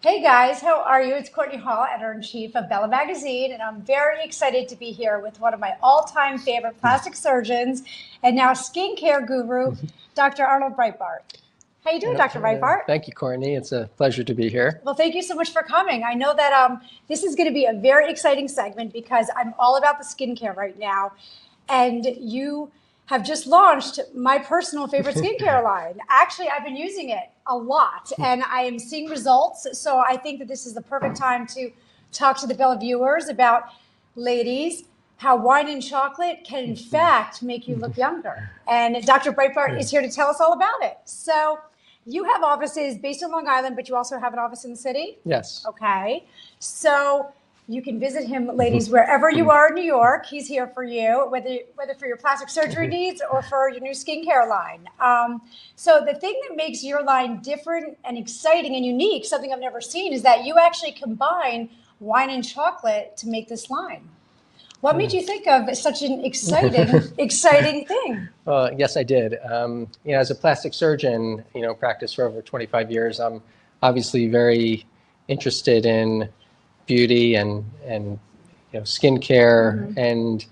Hey guys, how are you? It's Courtney Hall, editor-in-chief of Bella Magazine, and I'm very excited to be here with one of my all-time favorite plastic surgeons and now skincare guru, Dr. Arnold Breitbart. How you doing, Dr. Breitbart? Thank you, Courtney. It's a pleasure to be here. Well, thank you so much for coming. I know that this is going to be a very exciting segment because I'm all about the skincare right now, and you have just launched my personal favorite skincare line. Actually, I've been using it a lot and I am seeing results. So I think that this is the perfect time to talk to the Bella viewers about, ladies, how wine and chocolate can in fact make you look younger. And Dr. Breitbart is here to tell us all about it. So you have offices based in Long Island, but you also have an office in the city? Yes. Okay. So you can visit him, ladies, wherever you are in New York. He's here for you, whether for your plastic surgery needs or for your new skincare line. So the thing that makes your line different and exciting and unique, something I've never seen, is that you actually combine wine and chocolate to make this line. What made you think of such an exciting thing? Well, yes, I did. As a plastic surgeon, practiced for over 25 years, I'm obviously very interested in beauty and skincare. And,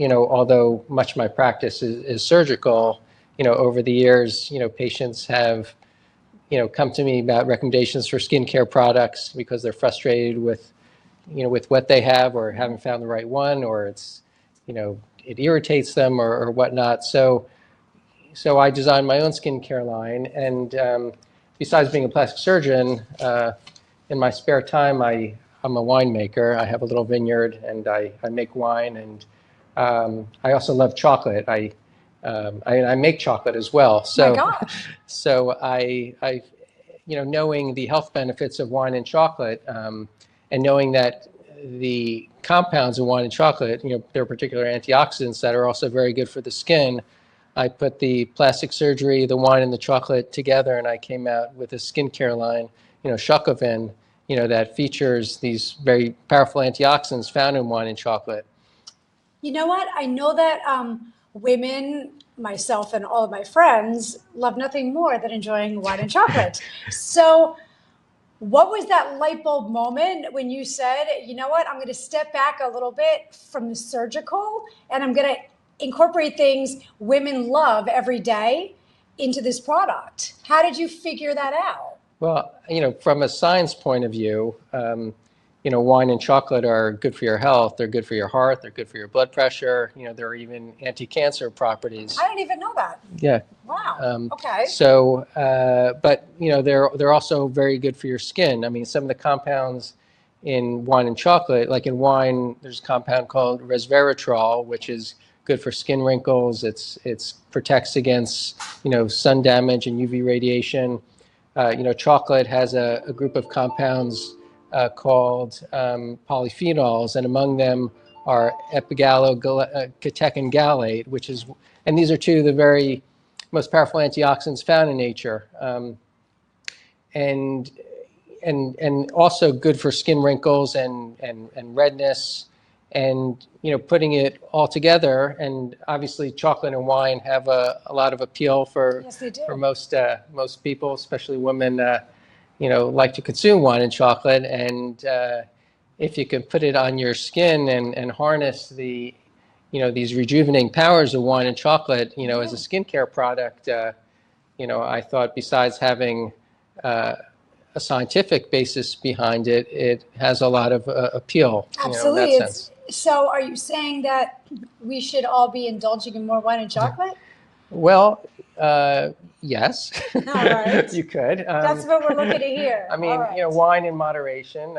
although much of my practice is surgical, over the years, patients have, come to me about recommendations for skincare products because they're frustrated with what they have or haven't found the right one, or it's, it irritates them or whatnot. So I designed my own skincare line. And besides being a plastic surgeon, in my spare time, I'm a winemaker. I have a little vineyard and I make wine. And I also love chocolate. I make chocolate as well. My gosh. So I knowing the health benefits of wine and chocolate, and knowing that the compounds in wine and chocolate, there are particular antioxidants that are also very good for the skin. I put the plastic surgery, the wine, and the chocolate together, and I came out with a skincare line, Chocovin, that features these very powerful antioxidants found in wine and chocolate. You know what? I know that women, myself and all of my friends, love nothing more than enjoying wine and chocolate. So what was that light bulb moment when you said, you know what, I'm going to step back a little bit from the surgical and I'm going to incorporate things women love every day into this product? How did you figure that out? Well, from a science point of view, wine and chocolate are good for your health. They're good for your heart. They're good for your blood pressure. There are even anti-cancer properties. I didn't even know that. Yeah. Wow. Okay. So, but they're also very good for your skin. I mean, some of the compounds in wine and chocolate, like in wine, there's a compound called resveratrol, which is good for skin wrinkles. It's protects against sun damage and UV radiation. Chocolate has a group of compounds called polyphenols, and among them are epigallocatechin gallate, and these are two of the very most powerful antioxidants found in nature, and also good for skin wrinkles and redness. And putting it all together, and obviously chocolate and wine have a lot of appeal for most people, especially women. Like to consume wine and chocolate, and if you can put it on your skin and harness the these rejuvenating powers of wine and chocolate, as a skincare product, I thought besides having a scientific basis behind it, it has a lot of appeal. Absolutely. In that sense. So are you saying that we should all be indulging in more wine and chocolate? Well, yes. All right. You could. That's what we're looking to hear. I mean, wine in moderation,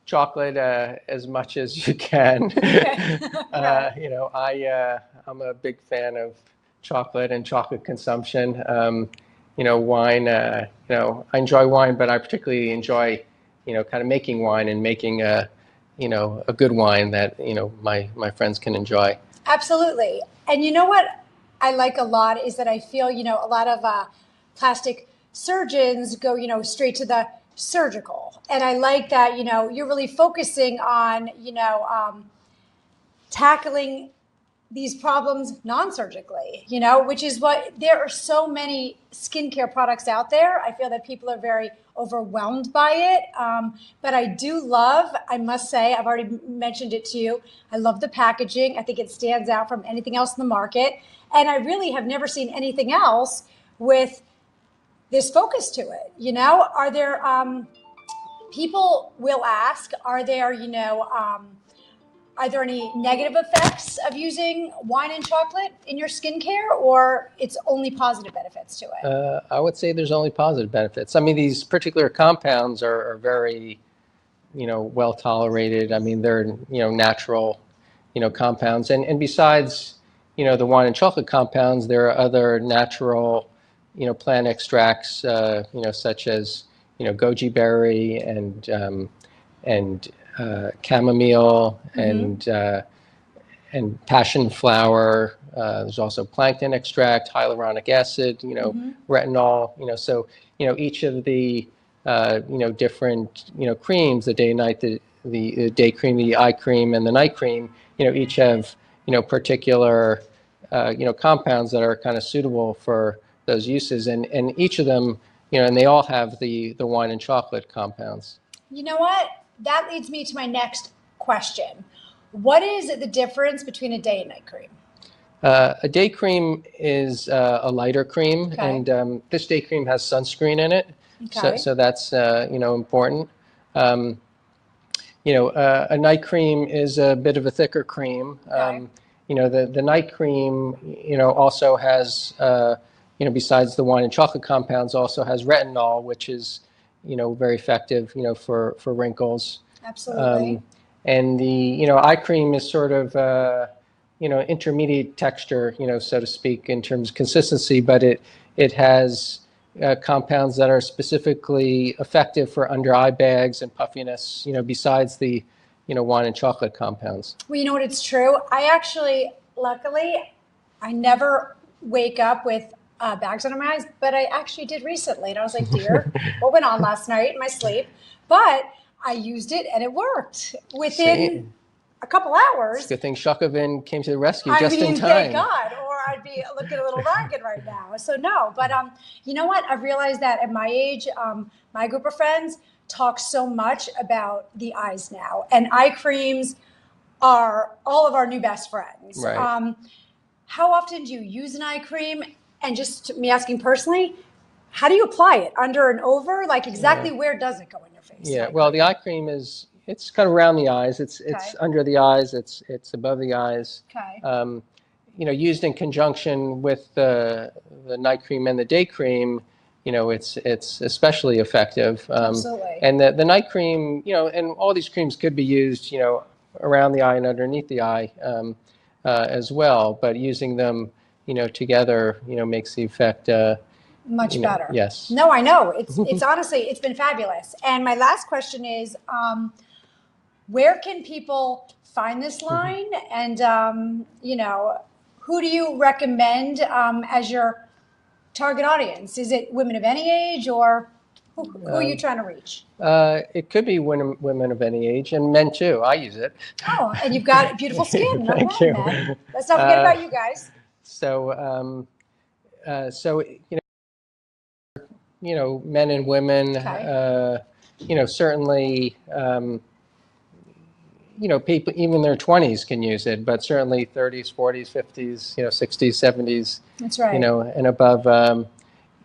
chocolate as much as you can. I'm a big fan of chocolate and chocolate consumption. Wine, I enjoy wine, but I particularly enjoy, kind of making wine and making a good wine that, my friends can enjoy. Absolutely. And you know what I like a lot is that I feel, a lot of plastic surgeons go, straight to the surgical. And I like that, you're really focusing on, tackling these problems non-surgically, you know, which is what, there are so many skincare products out there. I feel that people are very overwhelmed by it. But I do love, I must say, I've already mentioned it to you, I love the packaging. I think it stands out from anything else in the market. And I really have never seen anything else with this focus to it. You know, are there, people will ask, are there, you know, are there any negative effects of using wine and chocolate in your skincare, or it's only positive benefits to it? I would say there's only positive benefits. I mean, these particular compounds are very, you know, well tolerated. I mean, they're, you know, natural, you know, compounds. And besides, you know, the wine and chocolate compounds, there are other natural, you know, plant extracts, you know, such as, you know, goji berry and chamomile and passion flower. There's also plankton extract, hyaluronic acid, you know, retinol. You know, so you know each of the you know different you know creams, the day and night, the day cream, the eye cream, and the night cream. You know, each have you know particular you know compounds that are kind of suitable for those uses, and each of them, you know, and they all have the wine and chocolate compounds. You know what? That leads me to my next question. What is the difference between a day and night cream? A day cream is a lighter cream, Okay. and this day cream has sunscreen in it, Okay. so that's you know important. You know, a night cream is a bit of a thicker cream. Okay. You know, the night cream, you know, also has you know, besides the wine and chocolate compounds, also has retinol, which is you know very effective, you know, for wrinkles. Absolutely. And the you know eye cream is sort of you know intermediate texture, you know, so to speak, in terms of consistency, but it has compounds that are specifically effective for under eye bags and puffiness, you know, besides the you know wine and chocolate compounds. Well, you know what? It's true. I actually, luckily, I never wake up with bags under my eyes, but I actually did recently. And I was like, dear, what went on last night in my sleep? But I used it and it worked within a couple hours. Good thing Chocovin came to the rescue I just mean, in time. thank God, or I'd be looking a little ragged right now. So no, but you know what? I've realized that at my age, my group of friends talk so much about the eyes now, and eye creams are all of our new best friends. Right. How often do you use an eye cream? And just me asking personally, how do you apply it? Under and over? Like exactly where does it go in your face? Yeah. Well, the eye cream is it's kind of around the eyes. It's Okay. under the eyes. It's above the eyes. Okay. You know, used in conjunction with the night cream and the day cream, you know, it's especially effective. Absolutely. And the night cream, you know, and all these creams could be used, you know, around the eye and underneath the eye as well. But using them, you know, together, you know, makes the effect Much you know, better. yes. No, I know. It's honestly, it's been fabulous. And my last question is, where can people find this line? And, you know, who do you recommend as your target audience? Is it women of any age, or who are you trying to reach? It could be women of any age and men too. I use it. Oh, and you've got beautiful skin. Thank Okay, you. man. Let's not forget about you guys. So, so you know, men and women, Okay. you know, certainly, you know, people even in their 20s can use it, but certainly 30s, 40s, 50s, you know, 60s, 70s, That's right. you know, and above.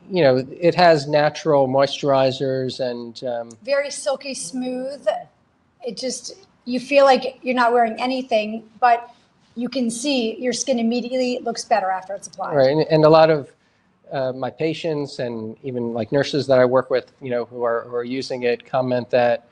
You know, it has natural moisturizers and Very silky smooth. It just, you feel like you're not wearing anything, but you can see your skin immediately looks better after it's applied. right, and a lot of my patients and even like nurses that I work with, you know, who are using it, comment that,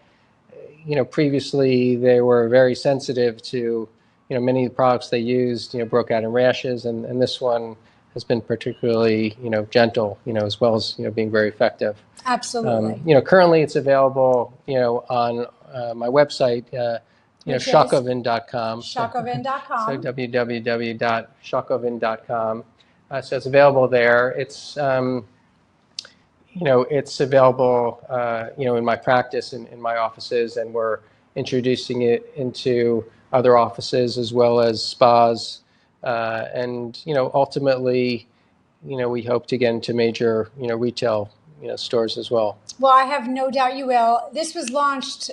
you know, previously they were very sensitive to, you know, many of the products they used, you know, broke out in rashes, and this one has been particularly, you know, gentle, you know, as well as, you know, being very effective. Absolutely. You know, currently it's available, you know, on my website, you know, chocovin.com. Chocovin.com. So www.chocovin.com. So it's available there. It's, you know, it's available, you know, in my practice, in my offices, and we're introducing it into other offices as well as spas, And, ultimately, we hope to get into major, retail, stores as well. Well, I have no doubt you will. This was launched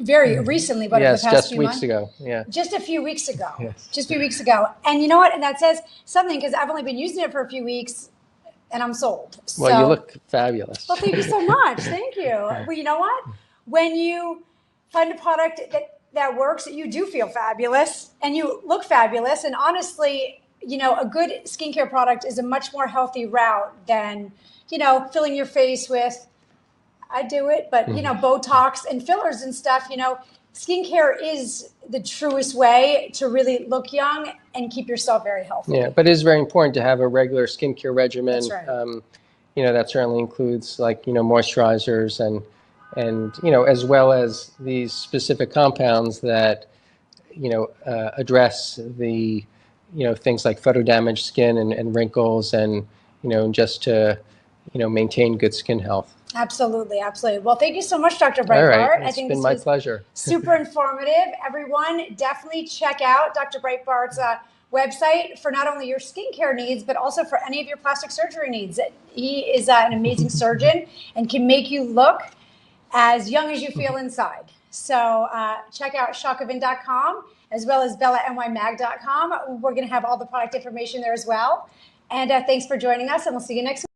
very recently, but over the Yes, past just few weeks months? ago. Yeah. Just a few weeks ago. Yes. Just a few weeks ago. And you know what? And that says something, because I've only been using it for a few weeks and I'm sold. Well, you look fabulous. Well, thank you so much. Thank you. Well, you know what? When you find a product that works, you do feel fabulous and you look fabulous. And honestly, a good skincare product is a much more healthy route than, filling your face with, I do it, but Botox and fillers and stuff. Skincare is the truest way to really look young and keep yourself very healthy. Yeah, but it is very important to have a regular skincare regimen. That's right. That certainly includes moisturizers and as well as these specific compounds that address the things like photo damaged skin and wrinkles and just to maintain good skin health. Absolutely, absolutely. Well, thank you so much, Dr. Breitbart. All right, I think been this my was pleasure. super informative. Everyone, definitely check out Dr. Breitbart's website for not only your skincare needs, but also for any of your plastic surgery needs. He is an amazing surgeon and can make you look as young as you feel inside. So check out chocovin.com as well as bellanymag.com. We're going to have all the product information there as well. And thanks for joining us, and we'll see you next week.